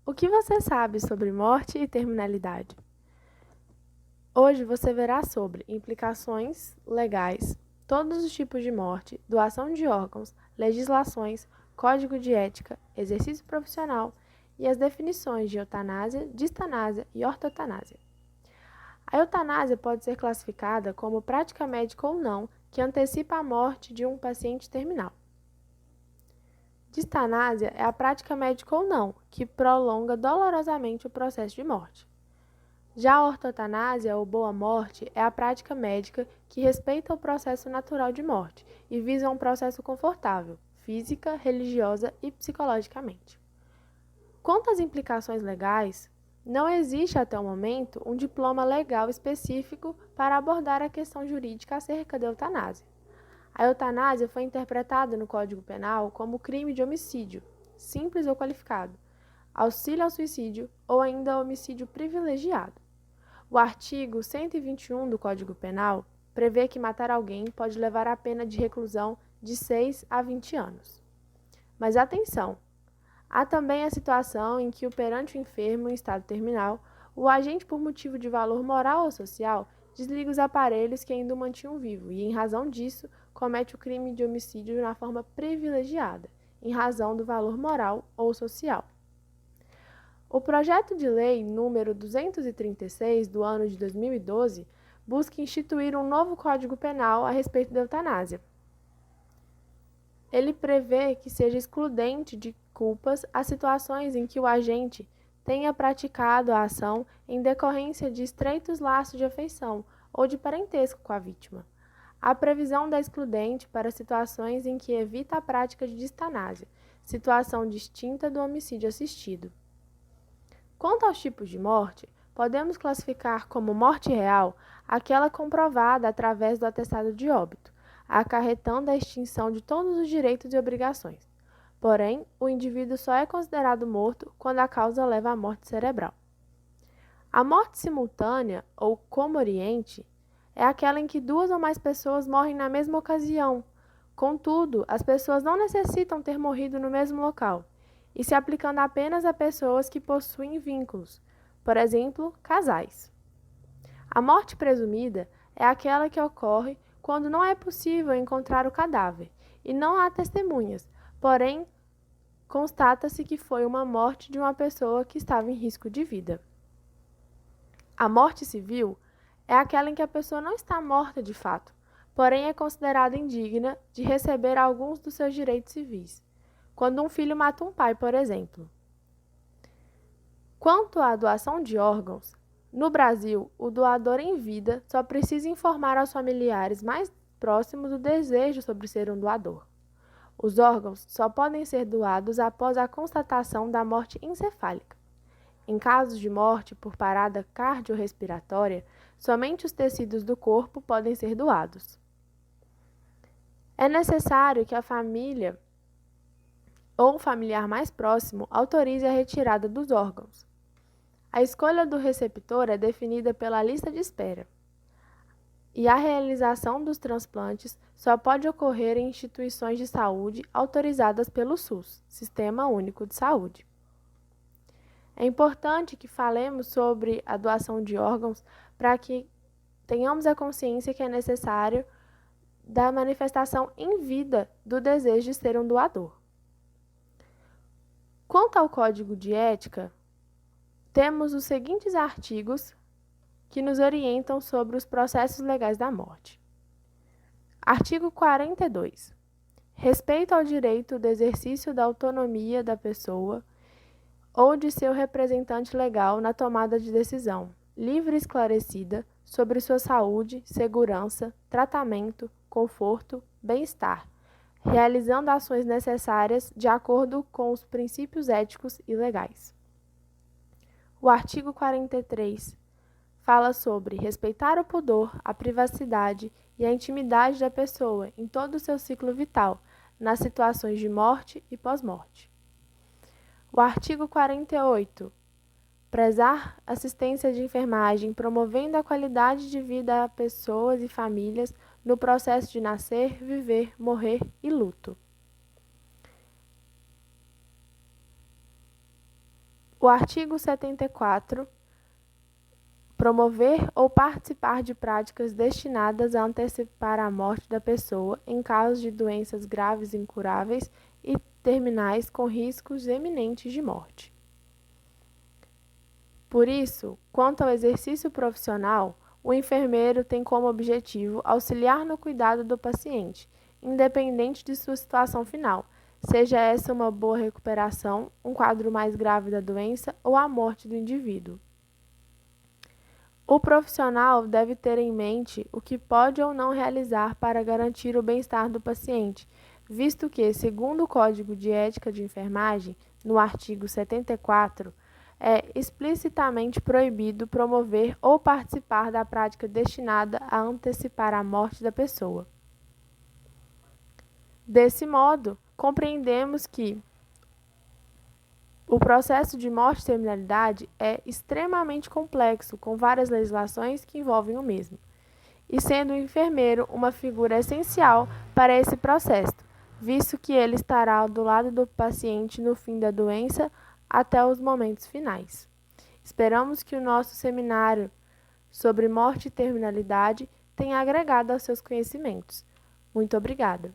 O que você sabe sobre morte e terminalidade? Hoje você verá sobre implicações legais, todos os tipos de morte, doação de órgãos, legislações, código de ética, exercício profissional e as definições de eutanásia, distanásia e ortotanásia. A eutanásia pode ser classificada como prática médica ou não que antecipa a morte de um paciente terminal. Distanásia é a prática médica ou não que prolonga dolorosamente o processo de morte. Já a ortotanásia, ou boa morte, é a prática médica que respeita o processo natural de morte e visa um processo confortável, física, religiosa e psicologicamente. Quanto às implicações legais, não existe até o momento um diploma legal específico para abordar a questão jurídica acerca da eutanásia. A eutanásia foi interpretada no Código Penal como crime de homicídio, simples ou qualificado, auxílio ao suicídio ou ainda homicídio privilegiado. O artigo 121 do Código Penal prevê que matar alguém pode levar à pena de reclusão de 6 a 20 anos. Mas atenção! Há também a situação em que, perante o enfermo em estado terminal, o agente, por motivo de valor moral ou social, desliga os aparelhos que ainda o mantinham vivo e, em razão disso, comete o crime de homicídio na forma privilegiada, em razão do valor moral ou social. O projeto de lei número 236 do ano de 2012 busca instituir um novo Código Penal a respeito da eutanásia. Ele prevê que seja excludente de culpas as situações em que o agente tenha praticado a ação em decorrência de estreitos laços de afeição ou de parentesco com a vítima. Há previsão da excludente para situações em que evita a prática de distanásia, situação distinta do homicídio assistido. Quanto aos tipos de morte, podemos classificar como morte real aquela comprovada através do atestado de óbito, acarretando a extinção de todos os direitos e obrigações. Porém, o indivíduo só é considerado morto quando a causa leva à morte cerebral. A morte simultânea, ou comoriente, é aquela em que duas ou mais pessoas morrem na mesma ocasião. Contudo, as pessoas não necessitam ter morrido no mesmo local, e se aplicando apenas a pessoas que possuem vínculos, por exemplo, casais. A morte presumida é aquela que ocorre quando não é possível encontrar o cadáver e não há testemunhas, porém, constata-se que foi uma morte de uma pessoa que estava em risco de vida. A morte civil é aquela em que a pessoa não está morta de fato, porém é considerada indigna de receber alguns dos seus direitos civis, quando um filho mata um pai, por exemplo. Quanto à doação de órgãos, no Brasil, o doador em vida só precisa informar aos familiares mais próximos o desejo sobre ser um doador. Os órgãos só podem ser doados após a constatação da morte encefálica. Em casos de morte por parada cardiorrespiratória, somente os tecidos do corpo podem ser doados. É necessário que a família ou o familiar mais próximo autorize a retirada dos órgãos. A escolha do receptor é definida pela lista de espera, e a realização dos transplantes só pode ocorrer em instituições de saúde autorizadas pelo SUS, Sistema Único de Saúde. É importante que falemos sobre a doação de órgãos para que tenhamos a consciência que é necessário da manifestação em vida do desejo de ser um doador. Quanto ao Código de Ética, temos os seguintes artigos que nos orientam sobre os processos legais da morte. Artigo 42. Respeito ao direito do exercício da autonomia da pessoa ou de seu representante legal na tomada de decisão, livre e esclarecida, sobre sua saúde, segurança, tratamento, conforto, bem-estar, realizando ações necessárias de acordo com os princípios éticos e legais. O artigo 43 fala sobre respeitar o pudor, a privacidade e a intimidade da pessoa em todo o seu ciclo vital, nas situações de morte e pós-morte. O artigo 48. Prezar assistência de enfermagem, promovendo a qualidade de vida a pessoas e famílias no processo de nascer, viver, morrer e luto. O artigo 74. Promover ou participar de práticas destinadas a antecipar a morte da pessoa em casos de doenças graves incuráveis e terminais com riscos eminentes de morte. Por isso, quanto ao exercício profissional, o enfermeiro tem como objetivo auxiliar no cuidado do paciente, independente de sua situação final, seja essa uma boa recuperação, um quadro mais grave da doença ou a morte do indivíduo. O profissional deve ter em mente o que pode ou não realizar para garantir o bem-estar do paciente, visto que, segundo o Código de Ética de Enfermagem, no artigo 74, é explicitamente proibido promover ou participar da prática destinada a antecipar a morte da pessoa. Desse modo, compreendemos que o processo de morte e terminalidade é extremamente complexo, com várias legislações que envolvem o mesmo, e sendo o enfermeiro uma figura essencial para esse processo, visto que ele estará do lado do paciente no fim da doença até os momentos finais. Esperamos que o nosso seminário sobre morte e terminalidade tenha agregado aos seus conhecimentos. Muito obrigada.